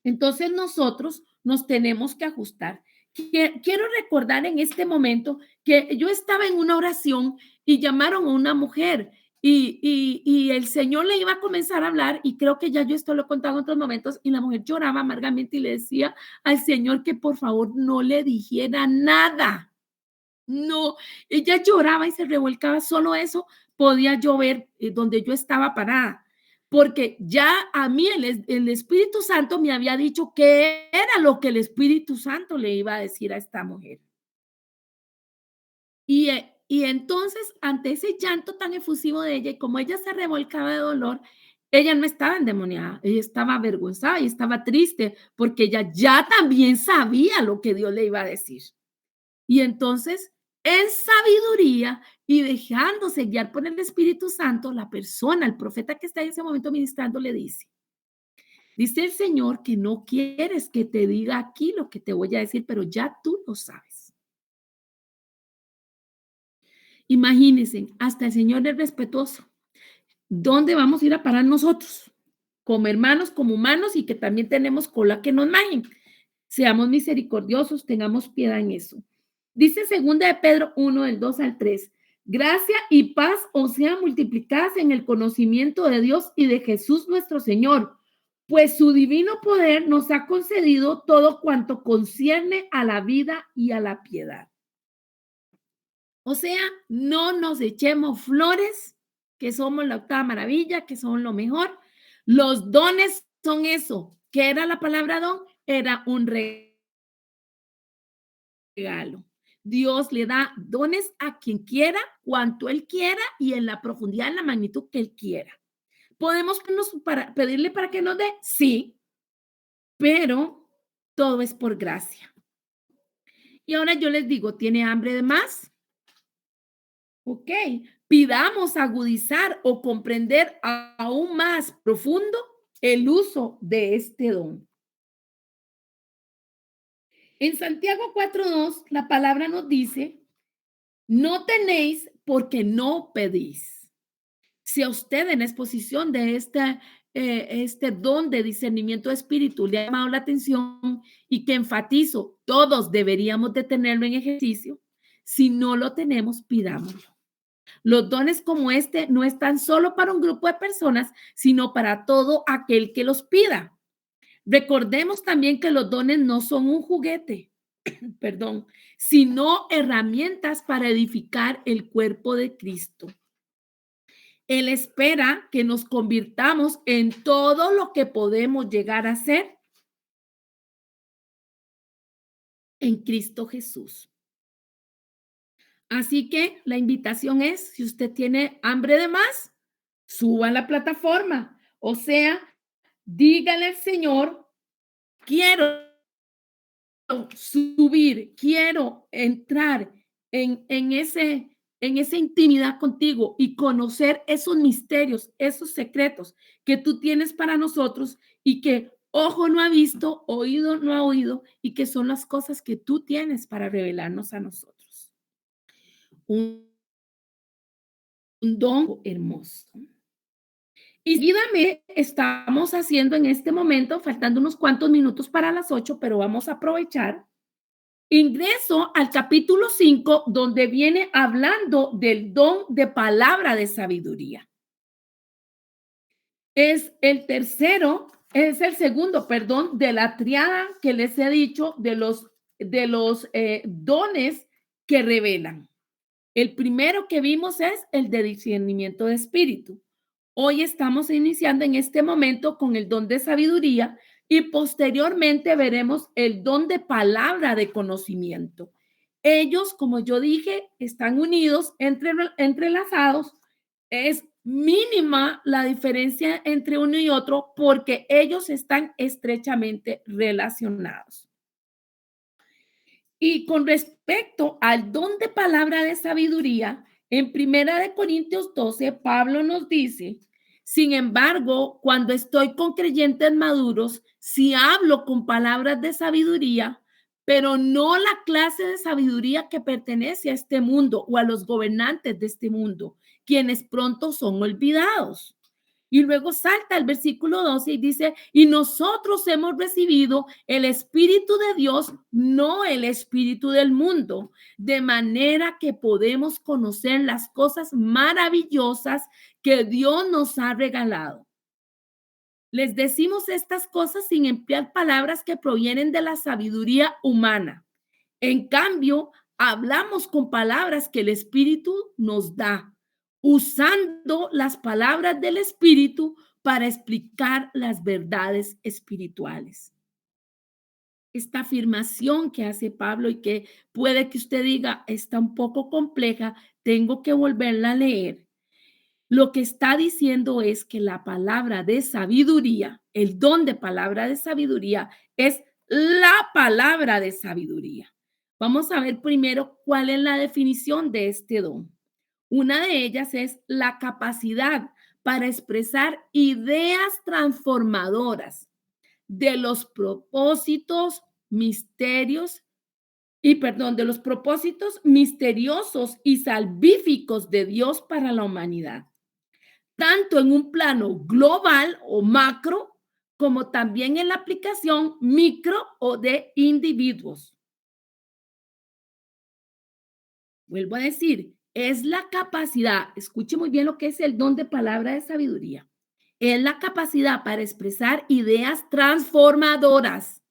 Entonces nosotros nos tenemos que ajustar. Quiero recordar en este momento que yo estaba en una oración y llamaron a una mujer y el Señor le iba a comenzar a hablar y creo que ya yo esto lo he contado en otros momentos y la mujer lloraba amargamente y le decía al Señor que por favor no le dijera nada. No, ella lloraba y se revolcaba, solo eso podía yo ver donde yo estaba parada, porque ya a mí el Espíritu Santo me había dicho qué era lo que el Espíritu Santo le iba a decir a esta mujer. Y entonces, ante ese llanto tan efusivo de ella, y como ella se revolcaba de dolor, ella no estaba endemoniada, ella estaba avergonzada y estaba triste, porque ella ya también sabía lo que Dios le iba a decir. Y entonces, en sabiduría y dejándose guiar por el Espíritu Santo, la persona, el profeta que está en ese momento ministrando, le dice el Señor que no quieres que te diga aquí lo que te voy a decir, pero ya tú lo sabes. Imagínense, hasta el Señor es respetuoso. ¿Dónde vamos a ir a parar nosotros? Como hermanos, como humanos y que también tenemos cola que nos majen. Seamos misericordiosos, tengamos piedad en eso. Dice segunda de Pedro 1, del 2 al 3. Gracia y paz os sean multiplicadas en el conocimiento de Dios y de Jesús nuestro Señor, pues su divino poder nos ha concedido todo cuanto concierne a la vida y a la piedad. O sea, no nos echemos flores, que somos la octava maravilla, que son lo mejor. Los dones son eso. ¿Qué era la palabra don? Era un regalo. Dios le da dones a quien quiera, cuanto Él quiera y en la profundidad, en la magnitud que Él quiera. ¿Podemos pedirle para que nos dé? Sí, pero todo es por gracia. Y ahora yo les digo, ¿tiene hambre de más? Ok, pidamos agudizar o comprender aún más profundo el uso de este don. En Santiago 4:2, la palabra nos dice, no tenéis porque no pedís. Si a usted en exposición de este don de discernimiento de espíritu le ha llamado la atención y que enfatizo, todos deberíamos de tenerlo en ejercicio, si no lo tenemos, pidámoslo. Los dones como este no están solo para un grupo de personas, sino para todo aquel que los pida. Recordemos también que los dones no son un juguete, perdón, sino herramientas para edificar el cuerpo de Cristo. Él espera que nos convirtamos en todo lo que podemos llegar a ser en Cristo Jesús. Así que la invitación es, si usted tiene hambre de más, suba a la plataforma. O sea, dígale al Señor, quiero subir, quiero entrar en esa intimidad contigo y conocer esos misterios, esos secretos que tú tienes para nosotros y que ojo no ha visto, oído no ha oído y que son las cosas que tú tienes para revelarnos a nosotros. Un, un don hermoso. Y seguidamente estamos haciendo en este momento, faltando unos cuantos minutos para las 8, pero vamos a aprovechar. Ingreso al capítulo 5, donde viene hablando del don de palabra de sabiduría. Es el segundo, perdón, de la triada que les he dicho de los dones que revelan. El primero que vimos es el de discernimiento de espíritu. Hoy estamos iniciando en este momento con el don de sabiduría y posteriormente veremos el don de palabra de conocimiento. Ellos, como yo dije, están unidos, entrelazados. Es mínima la diferencia entre uno y otro porque ellos están estrechamente relacionados. Y con respecto al don de palabra de sabiduría, en Primera de Corintios 12, Pablo nos dice, sin embargo, cuando estoy con creyentes maduros, si hablo con palabras de sabiduría, pero no la clase de sabiduría que pertenece a este mundo o a los gobernantes de este mundo, quienes pronto son olvidados. Y luego salta el versículo 12 y dice, y nosotros hemos recibido el Espíritu de Dios, no el Espíritu del mundo, de manera que podemos conocer las cosas maravillosas que Dios nos ha regalado. Les decimos estas cosas sin emplear palabras que provienen de la sabiduría humana. En cambio, hablamos con palabras que el Espíritu nos da, usando las palabras del Espíritu para explicar las verdades espirituales. Esta afirmación que hace Pablo y que puede que usted diga está un poco compleja, tengo que volverla a leer. Lo que está diciendo es que la palabra de sabiduría, el don de palabra de sabiduría, es la palabra de sabiduría. Vamos a ver primero cuál es la definición de este don. Una de ellas es la capacidad para expresar ideas transformadoras de los propósitos, misterios y perdón, de los propósitos misteriosos y salvíficos de Dios para la humanidad, tanto en un plano global o macro, como también en la aplicación micro o de individuos. Vuelvo a decir, es la capacidad, escuche muy bien lo que es el don de palabra de sabiduría, es la capacidad para expresar ideas transformadoras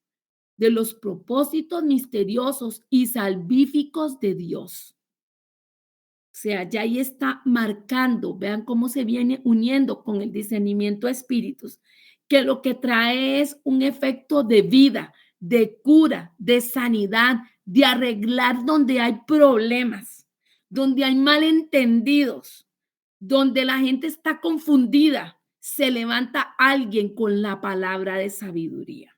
de los propósitos misteriosos y salvíficos de Dios. O sea, ya ahí está marcando, vean cómo se viene uniendo con el discernimiento de espíritus, que lo que trae es un efecto de vida, de cura, de sanidad, de arreglar donde hay problemas, donde hay malentendidos, donde la gente está confundida. Se levanta alguien con la palabra de sabiduría.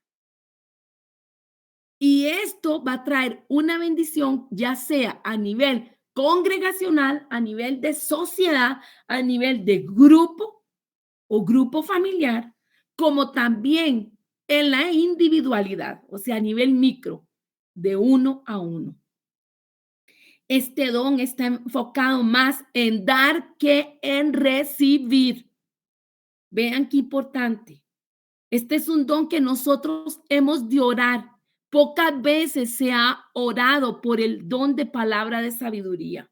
Y esto va a traer una bendición, ya sea a nivel congregacional, a nivel de sociedad, a nivel de grupo o grupo familiar, como también en la individualidad, o sea, a nivel micro, de uno a uno. Este don está enfocado más en dar que en recibir. Vean qué importante. Este es un don que nosotros hemos de orar. Pocas veces se ha orado por el don de palabra de sabiduría,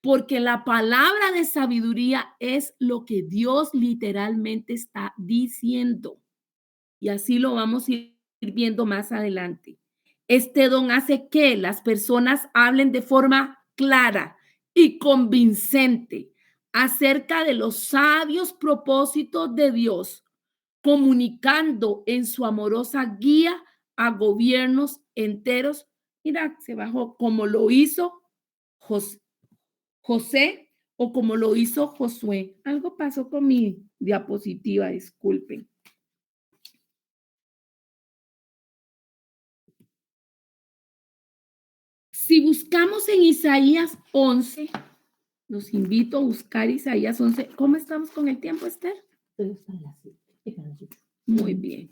porque la palabra de sabiduría es lo que Dios literalmente está diciendo. Y así lo vamos a ir viendo más adelante. Este don hace que las personas hablen de forma clara y convincente acerca de los sabios propósitos de Dios, comunicando en su amorosa guía a gobiernos enteros. Mira, se bajó como lo hizo José o como lo hizo Josué. Algo pasó con mi diapositiva, disculpen. Si buscamos en Isaías 11, los invito a buscar Isaías 11. ¿Cómo estamos con el tiempo, Esther? Muy bien.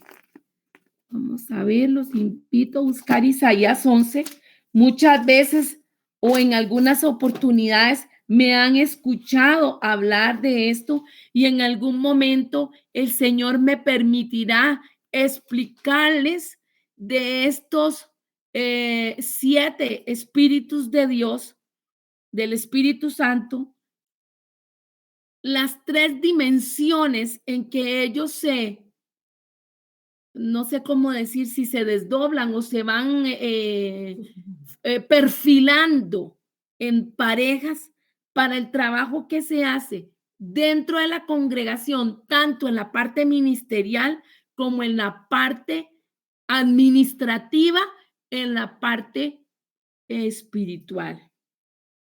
Vamos a ver, los invito a buscar Isaías 11. Muchas veces o en algunas oportunidades me han escuchado hablar de esto y en algún momento el Señor me permitirá explicarles de estos 7 espíritus de Dios, del Espíritu Santo, las 3 dimensiones en que ellos no sé cómo decir, si se desdoblan o se van perfilando en parejas para el trabajo que se hace dentro de la congregación, tanto en la parte ministerial como en la parte administrativa, en la parte espiritual.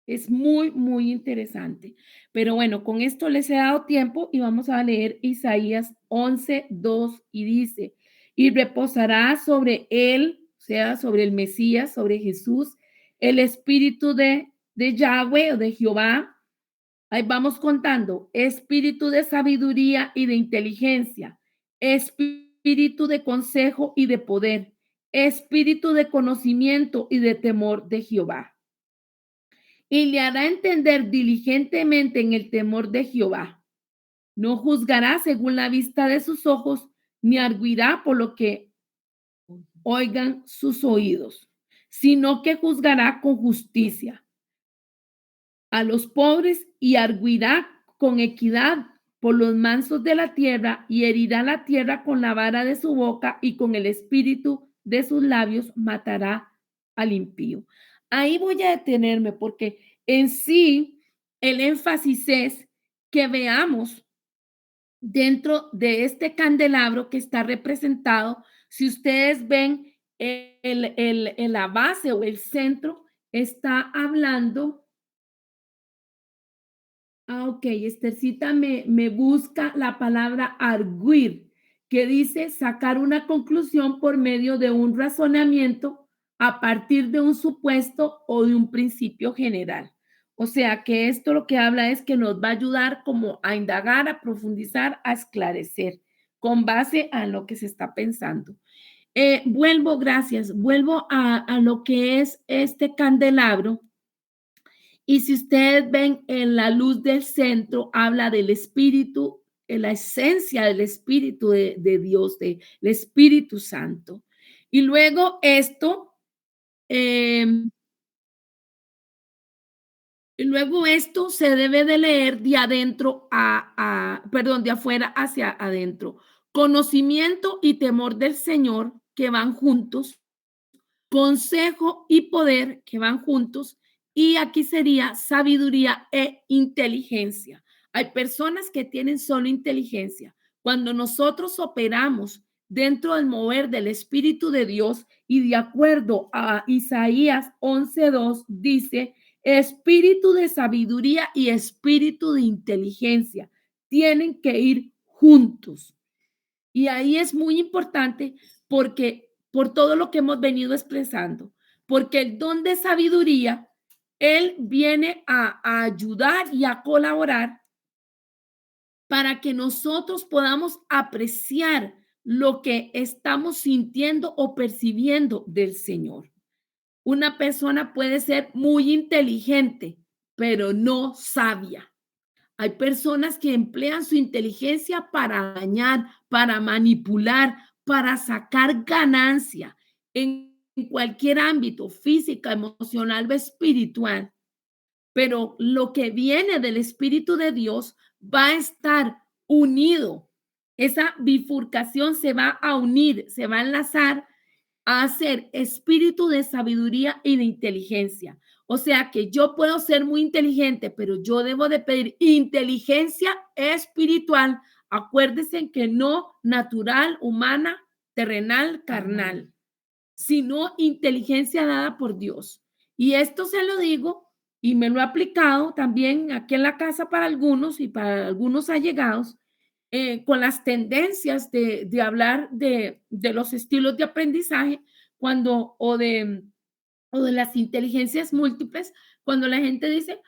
Es muy, muy interesante. Pero bueno, con esto les he dado tiempo y vamos a leer Isaías 11:2 y dice, y reposará sobre él, o sea, sobre el Mesías, sobre Jesús, el espíritu de Yahweh o de Jehová. Ahí vamos contando, espíritu de sabiduría y de inteligencia, espíritu de consejo y de poder, espíritu de conocimiento y de temor de Jehová, y le hará entender diligentemente en el temor de Jehová. No juzgará según la vista de sus ojos, ni arguirá por lo que oigan sus oídos, sino que juzgará con justicia a los pobres y arguirá con equidad por los mansos de la tierra, y herirá la tierra con la vara de su boca, y con el espíritu de sus labios matará al impío. Ahí voy a detenerme porque en sí el énfasis es que veamos dentro de este candelabro que está representado. Si ustedes ven la base o el centro, está hablando. Ok, Estercita me busca la palabra arguir, que dice sacar una conclusión por medio de un razonamiento a partir de un supuesto o de un principio general. O sea que esto lo que habla es que nos va a ayudar como a indagar, a profundizar, a esclarecer con base a lo que se está pensando. vuelvo a lo que es este candelabro. Y si ustedes ven en la luz del centro, habla del espíritu, en la esencia del espíritu de Dios, del Espíritu Santo. Y luego eh, esto se debe de leer de adentro perdón, de afuera hacia adentro. Conocimiento y temor del Señor que van juntos, consejo y poder que van juntos, y aquí sería sabiduría e inteligencia. Hay personas que tienen solo inteligencia. Cuando nosotros operamos dentro del mover del Espíritu de Dios y de acuerdo a Isaías 11:2 dice, espíritu de sabiduría y espíritu de inteligencia tienen que ir juntos. Y ahí es muy importante porque por todo lo que hemos venido expresando, porque el don de sabiduría, él viene a ayudar y a colaborar para que nosotros podamos apreciar lo que estamos sintiendo o percibiendo del Señor. Una persona puede ser muy inteligente, pero no sabia. Hay personas que emplean su inteligencia para dañar, para manipular, para sacar ganancia en cualquier ámbito, física, emocional o espiritual. Pero lo que viene del Espíritu de Dios va a estar unido. Esa bifurcación se va a unir, se va a enlazar a ser espíritu de sabiduría y de inteligencia. O sea que yo puedo ser muy inteligente, pero yo debo de pedir inteligencia espiritual. Acuérdense que no natural, humana, terrenal, carnal, sino inteligencia dada por Dios. Y esto se lo digo y me lo he aplicado también aquí en la casa para algunos y para algunos allegados, con las tendencias de hablar de los estilos de aprendizaje cuando o de las inteligencias múltiples, cuando la gente dice,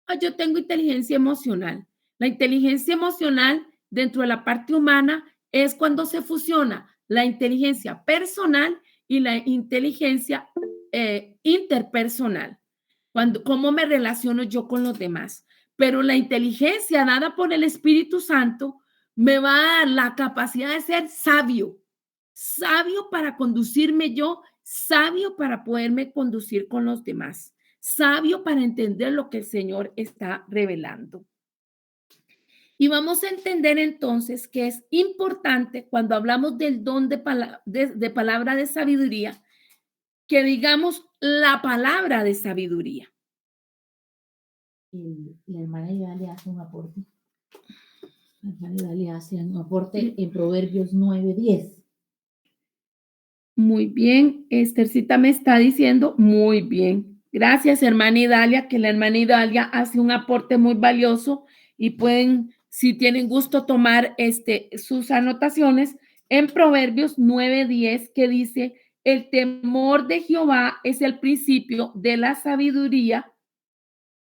"Ah, yo tengo inteligencia emocional". La inteligencia emocional dentro de la parte humana es cuando se fusiona la inteligencia personal y la inteligencia interpersonal. Cuando, cómo me relaciono yo con los demás. Pero la inteligencia dada por el Espíritu Santo me va a dar la capacidad de ser sabio, sabio para conducirme yo, sabio para poderme conducir con los demás, sabio para entender lo que el Señor está revelando. Y vamos a entender entonces que es importante cuando hablamos del don de palabra de sabiduría, que digamos la palabra de sabiduría. La hermana Idalia hace un aporte. La hermana Idalia hace un aporte en Proverbios 9:10. Muy bien, Esthercita me está diciendo muy bien. Gracias, hermana Idalia, que la hermana Idalia hace un aporte muy valioso y pueden, si tienen gusto, tomar sus anotaciones en Proverbios 9:10, que dice, el temor de Jehová es el principio de la sabiduría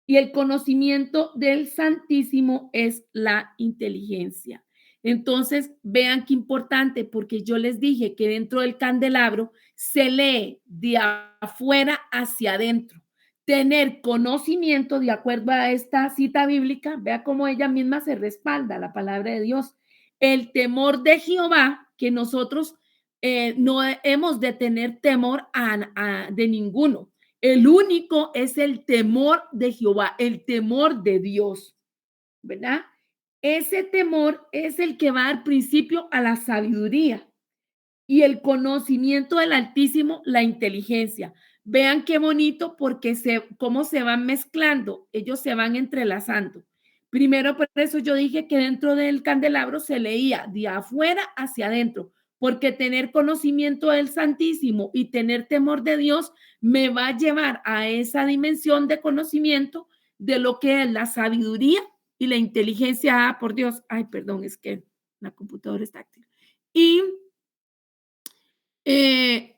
y el conocimiento del Santísimo es la inteligencia. Entonces, vean qué importante, porque yo les dije que dentro del candelabro se lee de afuera hacia adentro. Tener conocimiento de acuerdo a esta cita bíblica, vea cómo ella misma se respalda la palabra de Dios. El temor de Jehová, que nosotros no hemos de tener temor de ninguno. El único es el temor de Jehová, el temor de Dios, ¿verdad? Ese temor es el que va a dar principio a la sabiduría y el conocimiento del Altísimo, la inteligencia. Vean qué bonito porque cómo se van mezclando, ellos se van entrelazando. Primero, por eso yo dije que dentro del candelabro se leía de afuera hacia adentro, porque tener conocimiento del Santísimo y tener temor de Dios me va a llevar a esa dimensión de conocimiento de lo que es la sabiduría y la inteligencia. Ah, por Dios, ay, perdón, es que la computadora está táctil. Y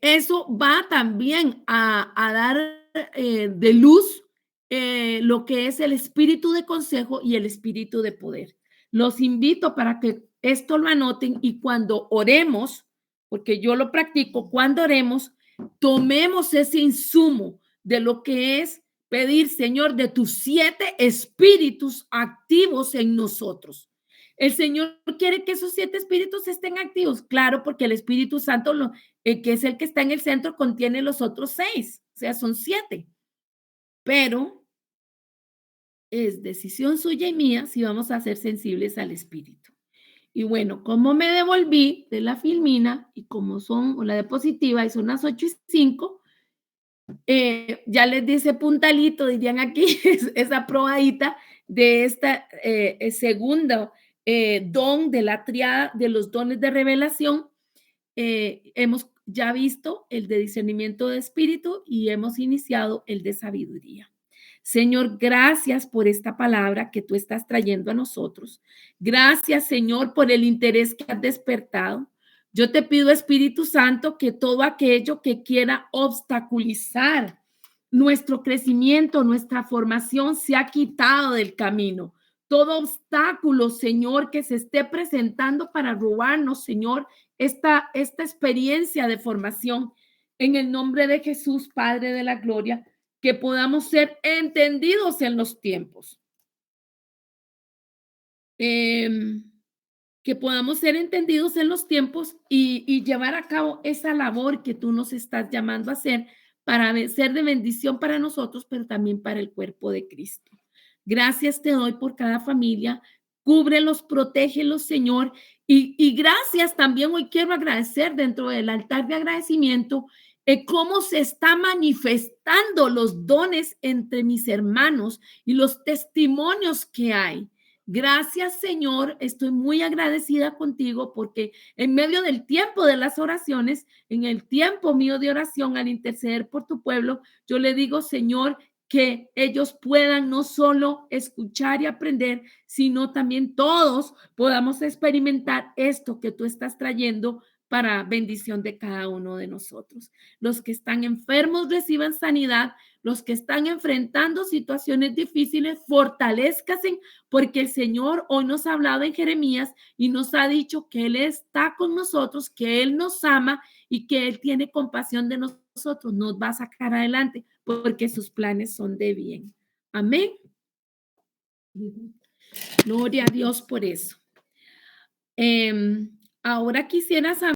eso va también a dar de luz lo que es el espíritu de consejo y el espíritu de poder. Los invito para que esto lo anoten y cuando oremos porque yo lo practico, cuando oremos, tomemos ese insumo de lo que es pedir, Señor, de tus 7 espíritus activos en nosotros. El Señor quiere que esos 7 espíritus estén activos, claro, porque el Espíritu Santo, que es el que está en el centro, contiene los otros 6, o sea, son 7. Pero es decisión suya y mía si vamos a ser sensibles al Espíritu. Y bueno, como me devolví de la filmina y como son, o la diapositiva, y son las 8:05, ya les dice puntalito, dirían aquí, esa probadita de esta segundo don de la triada de los dones de revelación. Hemos ya visto el de discernimiento de espíritu y hemos iniciado el de sabiduría. Señor, gracias por esta palabra que tú estás trayendo a nosotros. Gracias, Señor, por el interés que has despertado. Yo te pido, Espíritu Santo, que todo aquello que quiera obstaculizar nuestro crecimiento, nuestra formación, sea quitado del camino. Todo obstáculo, Señor, que se esté presentando para robarnos, Señor, esta experiencia de formación, en el nombre de Jesús, Padre de la Gloria, que podamos ser entendidos en los tiempos. Que podamos ser entendidos en los tiempos y llevar a cabo esa labor que tú nos estás llamando a hacer para ser de bendición para nosotros, pero también para el cuerpo de Cristo. Gracias te doy por cada familia. Cúbrelos, protégelos, Señor. Y gracias también hoy quiero agradecer dentro del altar de agradecimiento cómo se está manifestando los dones entre mis hermanos y los testimonios que hay. Gracias, Señor. Estoy muy agradecida contigo porque en medio del tiempo de las oraciones, en el tiempo mío de oración al interceder por tu pueblo, yo le digo, Señor, que ellos puedan no solo escuchar y aprender, sino también todos podamos experimentar esto que tú estás trayendo para bendición de cada uno de nosotros. Los que están enfermos reciban sanidad, los que están enfrentando situaciones difíciles, fortalezcanse, porque el Señor hoy nos ha hablado en Jeremías y nos ha dicho que Él está con nosotros, que Él nos ama y que Él tiene compasión de nosotros, nos va a sacar adelante porque sus planes son de bien. Amén. Gloria a Dios por eso. Ahora quisiera saber